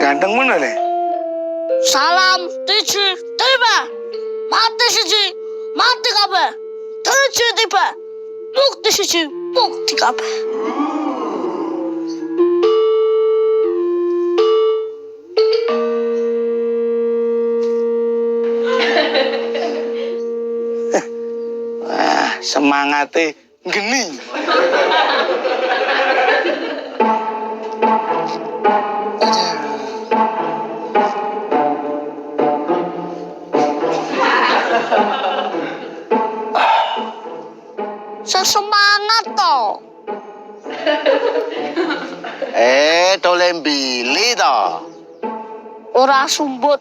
Ganteng mana le? Salam tujuh tiba. Mati siji, mati kabeh. Tujuh tiba. Bukti siji, bukti kabeh. Semangatnya geni. Sesemangat toh. Dolen bili toh. Ora sumbut.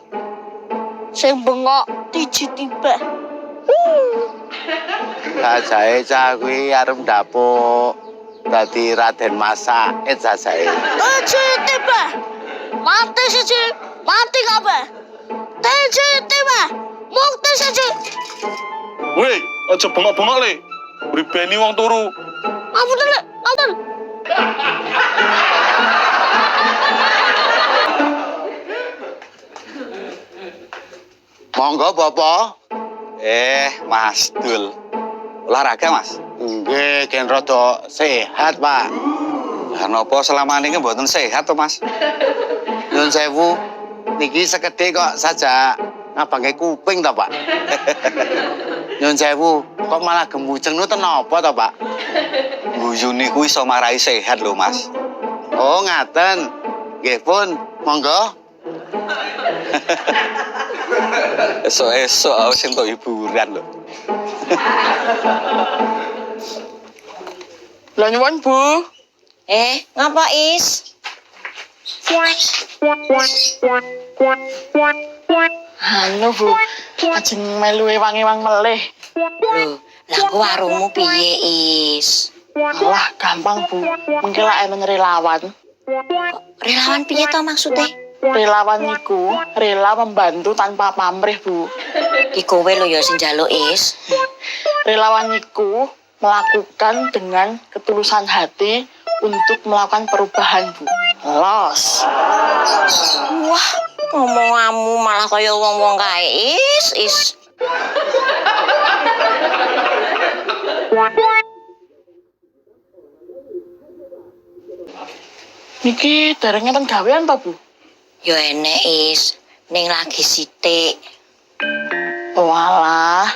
Sing bengok tiji tiba. Sajae cah kuwi arep dapuk dadi Raden Masak sajae. Tiji tiba. Mati siji, mati kabeh. Tiji tiba. Bukti siji. Weh, aja bengok-bengok le. Pribeni wong turu. Ampun le, ampun. Monggo Bapak. Mas Dul. Olahraga, Mas? Nggih, gen rada sehat, Pak. Lah napa selama ini mboten sehat to, Mas? Nyun sewu, niki sekedhik kok saja ngabange kuping to, Pak. Nyun sewu, kok malah gemujeng nu napa to, Pak? Guyune kuwi iso marai sehat lho, Mas. Oh, ngaten. Nggih pun, monggo. Esok-esok aku sing tok hiburan lho. Lah nyuwun, Bu. Ngapa Is? Halo, Bu. Ajeng melu ewang-ewang melih. Loh, lah ku warungmu piye Is? Alah, gampang, Bu. Mengke lak emen relawan. Relawan piye to maksudnya? Relawan niku rela membantu tanpa pamrih, Bu. Ki kowe lho ya sing njaluk Is. Relawan niku melakukan dengan ketulusan hati untuk melakukan perubahan, Bu. Los. Wah, ngomonganmu malah kaya wong-wong kae Is. Niki dereng enten gawean to, Bu? Yo enek Is, ning lagi sithik. Walah,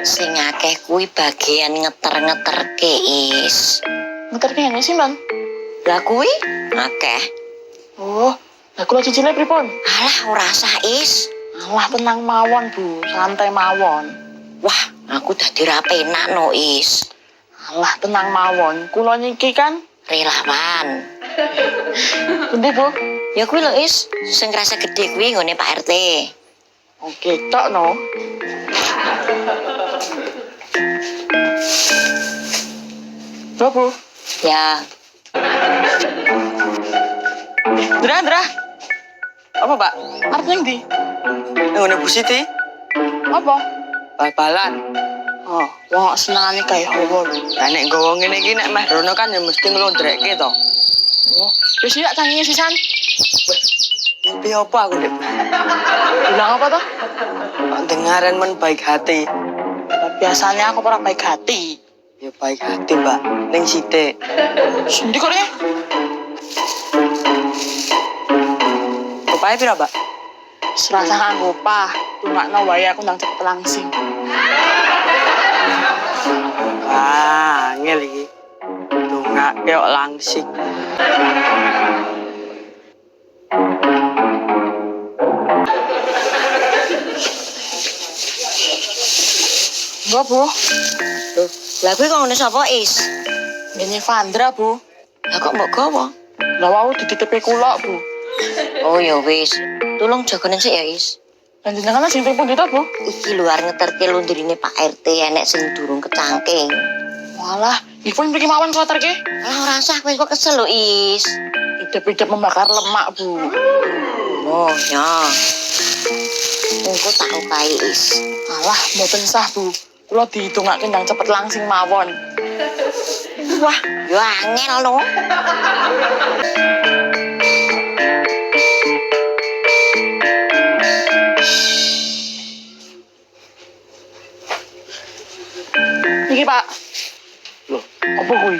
Sing akeh kuwi bagian ngeter-ngeterke Is. ngeterke ngene sih, Man. Lah kuwi akeh. Oh, lah kula cicile pripun? Alah ora usah Is. Alah tenang mawon, Bu. Santai mawon. Wah, aku dadi ra penak no Is. Alah tenang mawon. Kula niki kan Relawan. pundi, Bu? Ya kuwi lho Is, sing krasa gedhe kuwi nggone Pak RT. Oke, tok no. Loh, Bu. Ya, Dra. Apa, Pak? Arep ning ndi? Ngene Bu Siti, Apa? bal-balan. Oh, wong senengane kaya hawa. Lah nek nggawa ngene iki nek meh rono kan ya mesti nglondrekke to. Oh, wis ya canginge sisan. Mimpi apa aku Dik? Bilang apa toh? Pak dengaran men baik hati. Biasanya aku ora baik hati. Ya baik hati, Mbak. Ning sithik. Sendi kok ya? Kepae pira, Mbak? Serasa nganggo pah, tungakno wae aku ndang cepet langsing. Angel iki. Dongake kok langsing. Enggak, Bu. lho, lah kuwi kok ngene sapa Is? Ini Vandra, Bu. Lah kok mbok gawa? Lah wau dititipi kula, Bu. Oh ya wis, tolong jagane sik ya Is. Lan jenengan sing teng pundi to, Bu? Iki luar ngeterke lundrine Pak RT enek sing durung kecangking. Walah, dipun mriki mawon kula terke. Lah ora usah kowe kok kesel lho Is. Idep-idep membakar lemak, Bu. Oh ya. Engko tak upahi Is. Alah, mboten sah, Bu. Kula dihitungake ndang cepet langsing mawon. Wah, yo angel lho. Niki, Pak. Loh, apa kuwi?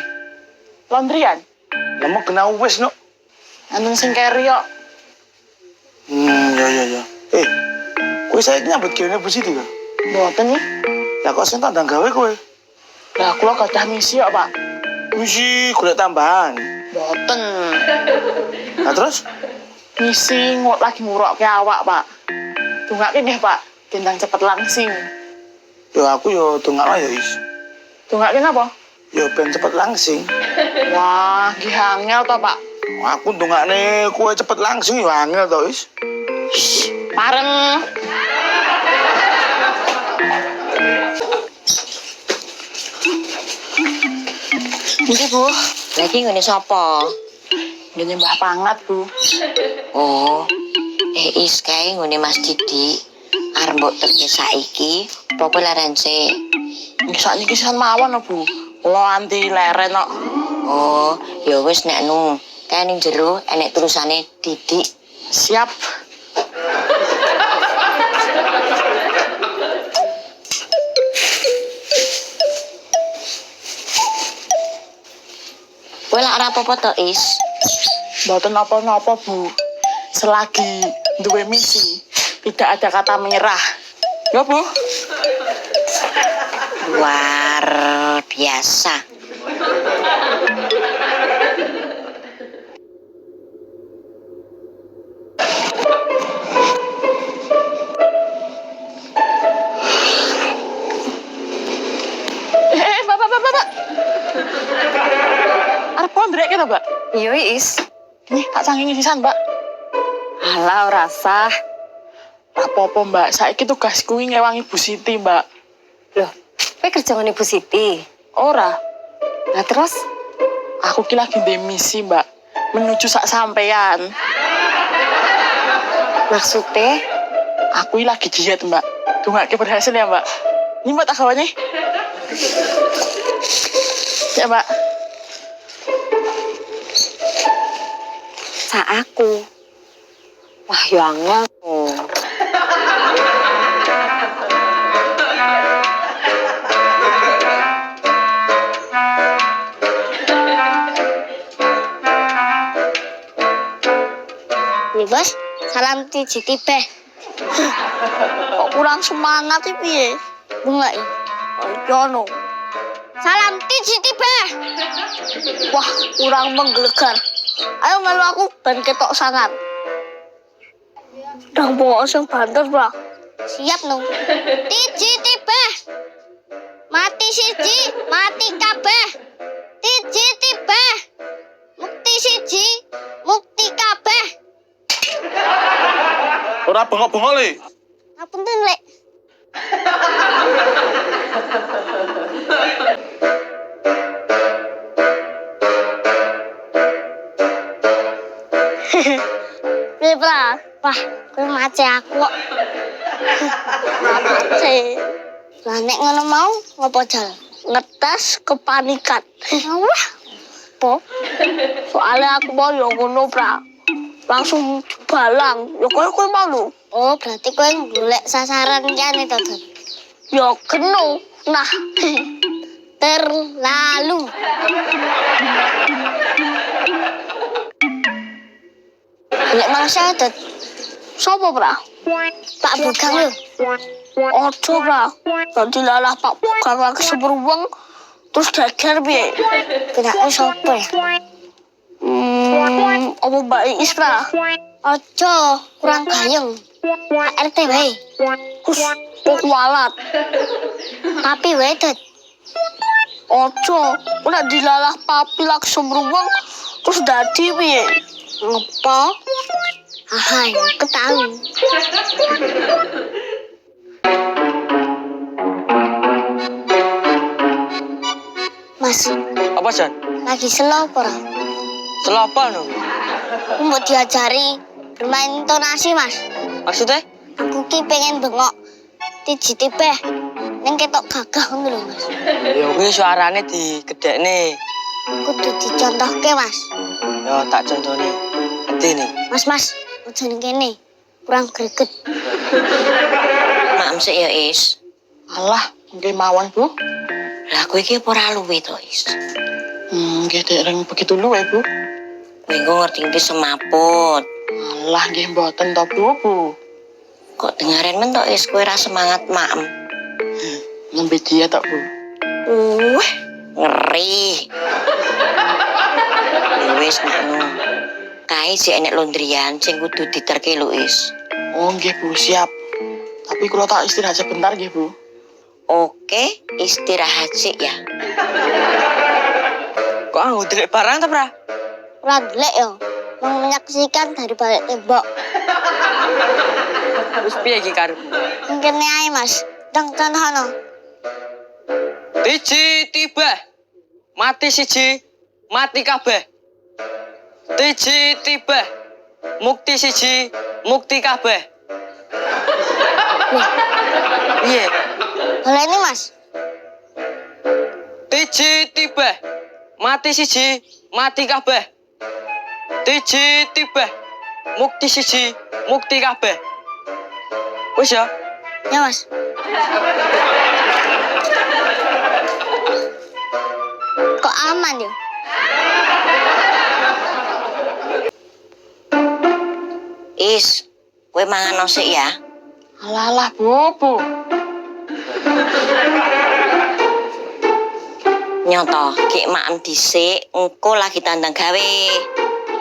Laundryan. Lah mau kena wis no. Anu sing keri kok. Ya. Kowe saiki nyambut gawe Bu Siti kok. Mboten nih. Lah kok sing tandang gawe kowe? Lah kula gadah misi kok, Pak. Misi golek tambahan. Mboten. Nah terus? Misi lagi ngurokke awak, Pak. Dongake nggih, Pak. Gendang cepet langsing. Yo aku yo dongakno ya is. Dongake napa? Yo ben cepet langsing. Wah, nggih angel to, Pak. Aku dongakne kowe cepet langsing yo angel to is. Parem. Niki, Bu. Lagi ngene sapa? Ngene Mbah Pangat, Bu. Oh. Is kae ngene Mas Didi. Arep mbok terke saiki, apa leren sik? Nggih sakniki sisan mawon, Bu. Kula anti leren kok. Oh, ya wis nek anu, kae ning jero enek terusane Didik. Siap. Kowe lak ora apa-apa to, Is? Mboten napa-napa, Bu. Selagi duwe misi, tidak ada kata menyerah. Ya, Bu. Luar biasa. Bapak. Arep pondrek kita, Mbak. Iya, Is. Nih, tak cangingi sisan, Mbak. Alah, rasa. Apa-apa, Mbak. Saiki tugasku kuwi ngewangi Bu Siti, Mbak. Loh, kowe kerja ngene Bu Siti. Ora, Nah, terus? aku ki lagi ndek misi, Mbak. Menuju sak sampean. Maksudnya? Aku ki lagi diet, Mbak. Dongake berhasil ya, Mbak. Ini Mbak tak kawannya. Ya, Mbak. Sa aku. Wah, ya angel tuh. Nih bos, salam tijiti beh. Kok kurang semangat sih piye? Bunga ya? Jono. Salam tijiti beh. Wah, kurang menggelegar. Ayo melu aku ben ketok sangat. Dang bawa sing banter, Bro. Siap, no. Tijiti beh. Mati siji, mati kabeh. Tijiti beh. Mukti siji, mukti kabeh. Ora bengok-bengok le. Ngapunten, Lek. Piye, Pra? Wah, kowe mace aku kok. Mace. Lah nek ngono mau ngopo jal? Ngetes kepanikan. Wah. Po? Soalnya aku mau yo ngono, Pra. Langsung balang. Ya kowe mau lho. Oh, berarti kowe golek sasaran kene to, Dad. Ya keno. Nah. Terlalu. Lek mangsa, Dad. Sopo, Pra? Pak Bugang lho. Ojo, Pra. Nanti lalah Pak Bugang lagi seberuang terus dagar piye? Kenake sopo ya? Apa Mbak Iis, Pra? Ojo, kurang gayeng. Pak RT wae. Kok walat. Tapi wae, Dad. Ojo, ora dilalah papi lagi seberuang terus dadi piye? Ngopo? Hai, aku tahu. Mas, Apa, Jan? lagi slow apa? Selapa no? Aku mau diajari bermain intonasi, Mas. Maksudnya? Aku ki pengen bengok tijiti beh. Neng ketok gagah ngono lho, Mas. Ya kuwi suarane digedhekne. Kudu dicontohke, Mas. Ya tak contone. Endi nih? Mas, ojo ning kene. Kurang greget. Maem sik ya, Is. Alah, nggih mawon, Bu. Lah kowe iki ora luwe to, Is. Nggih, Dek, reng begitu luwe, Bu. Kowe engko ngerti ngerti semaput. Alah, nggih mboten to, Bu. Kok dengaren men to, Is, kowe ra semangat maem. Nembe dia tok, Bu. Ngeri. Wis ngono. Kae sik enek laundryan sing kudu diterke lho, Is. Oh, nggih, Bu, siap. Tapi kalau tak istirahat sebentar, nggih, Bu. Oke, istirahat sik ya. Kok anggo ndelek barang ta, Pra? Ora ndelek yo. Mau menyaksikan dari balik tembok. Wis piye iki karepmu? Mungkin ae, Mas. Dong contohno. Tiji tiba. Mati siji, mati kabeh. Tiji tiba. Mukti siji, mukti kabeh. Piye? Boleh ini, Mas. Tiji tiba. Mati siji, mati kabeh. Tiji tiba. Mukti siji, mukti kabeh. Wis ya. Ya, Mas. Kok aman ya? Is, kowe mangan sik ya. Alah, Bu. Nyoto, ki maem dhisik, engko lagi tandang gawe.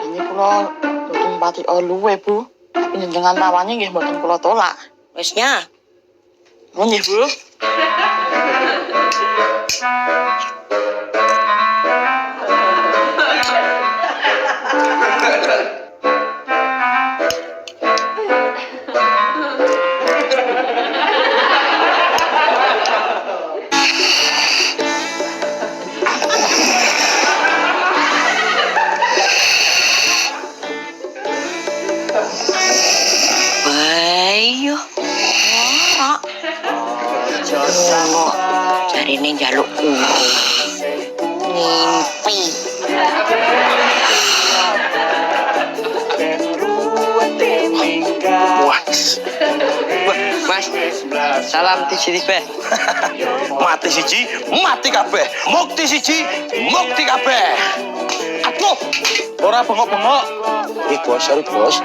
Ini kula mboten pati luwe, Bu. Tapi njenengan tawanya nggih mboten kula tolak. Wis nya. Oh, nggih, Bu. Bayo. Ora. Ngono. Jarine njaluk ngimpi. Mas, salam tiji tiba. Mati siji, mati kabeh. Mukti siji, mukti kabeh. Atuh, ora bengok-bengok. Bos, sorry, Bos.